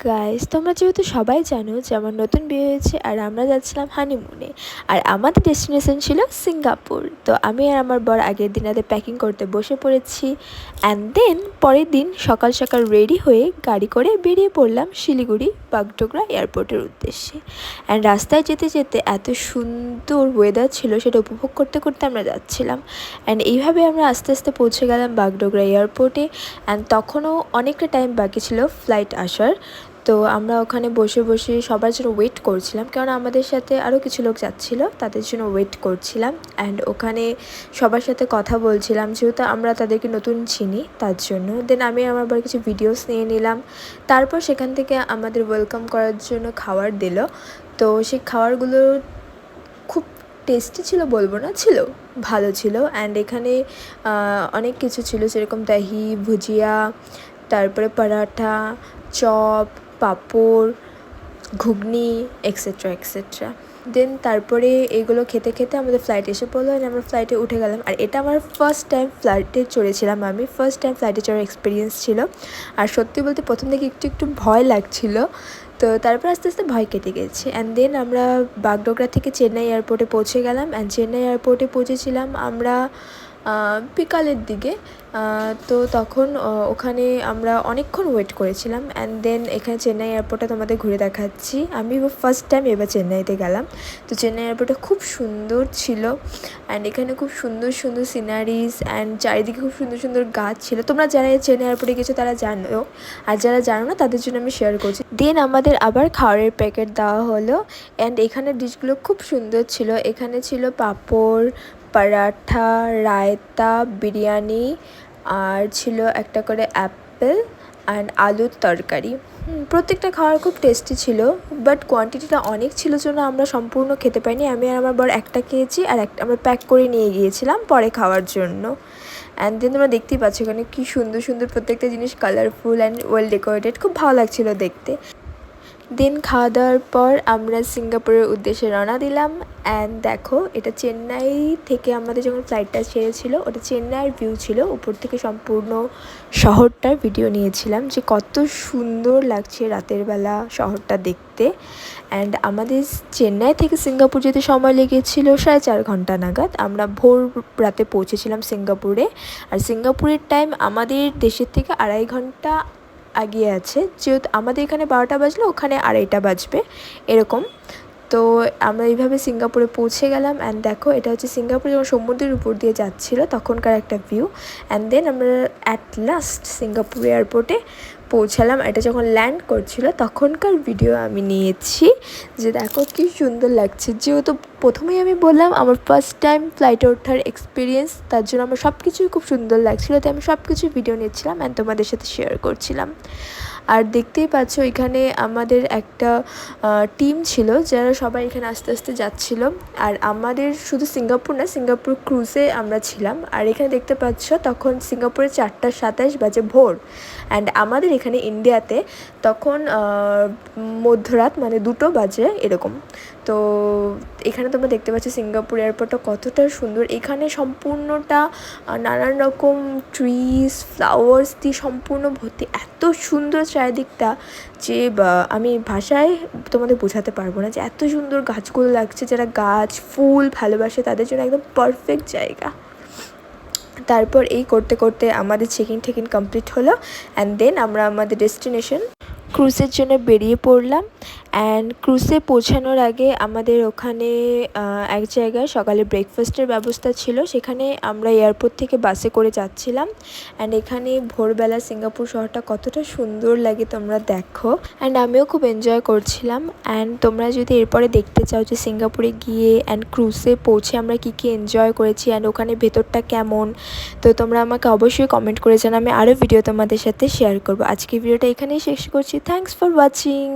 Guys, তোমরা যেহেতু সবাই জানো যে আমার নতুন বিয়ে হয়েছে আর আমরা যাচ্ছিলাম হানিমুনে। আর আমাদের ডেস্টিনেশন ছিল সিঙ্গাপুর। তো আমি আর আমার বর আগের দিন রাতে প্যাকিং করতে বসে পড়েছি। অ্যান্ড দেন পরের দিন সকাল সকাল রেডি হয়ে গাড়ি করে বেরিয়ে পড়লাম শিলিগুড়ি বাগডোগরা এয়ারপোর্টের উদ্দেশ্যে। অ্যান্ড রাস্তায় যেতে যেতে এত সুন্দর ওয়েদার ছিল, সেটা উপভোগ করতে করতে আমরা যাচ্ছিলাম। অ্যান্ড এইভাবে আমরা আস্তে আস্তে পৌঁছে গেলাম বাগডোগরা এয়ারপোর্টে। অ্যান্ড তখনও অনেকটা টাইম বাকি ছিল ফ্লাইট আসার। তো আমরা ওখানে বসে বসে সবার জন্য ওয়েট করছিলাম, কারণ আমাদের সাথে আরও কিছু লোক যাচ্ছিল, তাদের জন্য ওয়েট করছিলাম। অ্যান্ড ওখানে সবার সাথে কথা বলছিলাম, যেহেতু আমরা তাদেরকে নতুন চিনি তার জন্য। দেন আমি আমার বড় কিছু ভিডিওস নিয়ে নিলাম। তারপর সেখান থেকে আমাদের ওয়েলকাম করার জন্য খাবার দিল। তো সেই খাবারগুলো খুব টেস্টি ছিল বলবো না, ছিল ভালো ছিল। অ্যান্ড এখানে অনেক কিছু ছিল, যেরকম দহি, ভুজিয়া, তারপরে পরাঠা, চপ, পাঁপড়, ঘুগনি, এক্সেট্রা এক্সেট্রা। দেন তারপরে এগুলো খেতে খেতে আমাদের ফ্লাইট এসে পড়লো। আর আমরা ফ্লাইটে উঠে গেলাম। আর এটা আমার ফার্স্ট টাইম ফ্লাইটে চড়েছিলাম, আমি ফার্স্ট টাইম ফ্লাইটে চড়ার এক্সপিরিয়েন্স ছিল। আর সত্যি বলতে প্রথম থেকে একটু একটু ভয় লাগছিল, তো তারপর আস্তে আস্তে ভয় কেটে গেছে। অ্যান্ড দেন আমরা বাগডোগরা থেকে চেন্নাই এয়ারপোর্টে পৌঁছে গেলাম। অ্যান্ড চেন্নাই এয়ারপোর্টে পৌঁছেছিলাম আমরা বিকালের দিকে। তো তখন ওখানে আমরা অনেকক্ষণ ওয়েট করেছিলাম। অ্যান্ড দেন এখানে চেন্নাই এয়ারপোর্টটা তোমাদের ঘুরে দেখাচ্ছি। আমি ফার্স্ট টাইম এবার চেন্নাইতে গেলাম। তো চেন্নাই এয়ারপোর্টটা খুব সুন্দর ছিল। অ্যান্ড এখানে খুব সুন্দর সুন্দর সিনারিজ অ্যান্ড চারিদিকে খুব সুন্দর সুন্দর গাছ ছিল। তোমরা যারা চেন্নাই এয়ারপোর্টে গেছো তারা জানো, আর যারা জানো না তাদের জন্য আমি শেয়ার করছি। দেন আমাদের আবার খাবারের প্যাকেট দেওয়া হলো। অ্যান্ড এখানে ডিশগুলো খুব সুন্দর ছিল। এখানে ছিল পাঁপড়, পরাঠা, রায়তা, বিরিয়ানি, আর ছিল একটা করে অ্যাপেল অ্যান্ড আলুর তরকারি। প্রত্যেকটা খাবার খুব টেস্টি ছিল, বাট কোয়ান্টিটিটা অনেক ছিল জন্য আমরা সম্পূর্ণ খেতে পাইনি। আমি আর আমার বর একটা খেয়েছি, আর একটা আমরা প্যাক করে নিয়ে গিয়েছিলাম পরে খাওয়ার জন্য। অ্যান্ড দেন তোমরা দেখতেই পাচ্ছ এখানে কী সুন্দর সুন্দর প্রত্যেকটা জিনিস কালারফুল অ্যান্ড ওয়েল ডেকোরেটেড, খুব ভালো লাগছিলো দেখতে। দেন খাওয়া দাওয়ার পর আমরা সিঙ্গাপুরের উদ্দেশ্যে রওনা দিলাম। অ্যান্ড দেখো, এটা চেন্নাই থেকে আমাদের যখন ফ্লাইটটা ছেড়েছিল, ওটা চেন্নাইয়ের ভিউ ছিল, উপর থেকে সম্পূর্ণ শহরটার ভিডিও নিয়েছিলাম, যে কত সুন্দর লাগছে রাতের বেলা শহরটা দেখতে। অ্যান্ড আমাদের চেন্নাই থেকে সিঙ্গাপুর যেতে সময় লেগেছিল 4.5 ঘন্টা নাগাদ। আমরা ভোর রাতে পৌঁছেছিলাম সিঙ্গাপুরে। আর সিঙ্গাপুরের টাইম আমাদের দেশের থেকে 2.5 ঘন্টা আগিয়ে আছে, যেহেতু আমাদের এখানে 12টা বাজলে ওখানে 2:30 বাজবে এরকম। তো আমরা এইভাবে সিঙ্গাপুরে পৌঁছে গেলাম। অ্যান্ড দেখো, এটা হচ্ছে সিঙ্গাপুর যখন সমুদ্রের উপর দিয়ে যাচ্ছিল তখনকার একটা ভিউ। অ্যান্ড দেন আমরা অ্যাট লাস্ট সিঙ্গাপুর এয়ারপোর্টে পৌঁছালাম। এটা যখন ল্যান্ড করছিল তখনকার ভিডিও আমি নিয়েছি, যে দেখো কী সুন্দর লাগছে। যেহেতু প্রথমেই আমি বললাম আমার ফার্স্ট টাইম ফ্লাইটে ওঠার এক্সপিরিয়েন্স, তার জন্য আমার সব কিছুই খুব সুন্দর লাগছিলো, তাই আমি সব কিছু ভিডিও নিচ্ছিলাম অ্যান্ড তোমাদের সাথে শেয়ার করছিলাম। আর দেখতেই পাচ্ছ এখানে আমাদের একটা টিম ছিল, যারা সবাই এখানে আস্তে আস্তে যাচ্ছিল। আর আমাদের শুধু সিঙ্গাপুর না, সিঙ্গাপুর ক্রুজে আমরা ছিলাম। আর এখানে দেখতে পাচ্ছ তখন সিঙ্গাপুরে 4:27 বাজে ভোর। অ্যান্ড আমাদের এখানে ইন্ডিয়াতে তখন মধ্যরাত, মানে 2টো বাজে এরকম। তো এখানে তোমরা দেখতে পাচ্ছ সিঙ্গাপুর এয়ারপোর্টটা কতটা সুন্দর। এখানে সম্পূর্ণটা নানান রকম ট্রিজ, ফ্লাওয়ার্স দিয়ে সম্পূর্ণ ভর্তি, এত সুন্দর চারিদিকটা যে আমি ভাষায় তোমাদের বোঝাতে পারবো না যে এত সুন্দর গাছগুলো লাগছে। যারা গাছ ফুল ভালোবাসে তাদের জন্য একদম পারফেক্ট জায়গা। তারপর এই করতে করতে আমাদের চেকিং টেকিং কমপ্লিট হলো। অ্যান্ড দেন আমরা আমাদের ডেস্টিনেশন ক্রুজের জন্য বেরিয়ে পড়লাম। অ্যান্ড ক্রুজে পৌঁছানোর আগে আমাদের ওখানে এক জায়গায় সকালে ব্রেকফাস্টের ব্যবস্থা ছিল, সেখানে আমরা এয়ারপোর্ট থেকে বাসে করে যাচ্ছিলাম। অ্যান্ড এখানে ভোরবেলা সিঙ্গাপুর শহরটা কতটা সুন্দর লাগে তোমরা দেখো। অ্যান্ড আমিও খুব এনজয় করছিলাম। অ্যান্ড তোমরা যদি এরপরে দেখতে চাও যে সিঙ্গাপুরে গিয়ে অ্যান্ড ক্রুজে পৌঁছে আমরা কী কী এনজয় করেছি অ্যান্ড ওখানে ভেতরটা কেমন, তো তোমরা আমাকে অবশ্যই কমেন্ট করে জানাও, আমি আরও ভিডিও তোমাদের সাথে শেয়ার করবো। আজকে ভিডিওটা এখানেই শেষ করছি। Thanks for watching.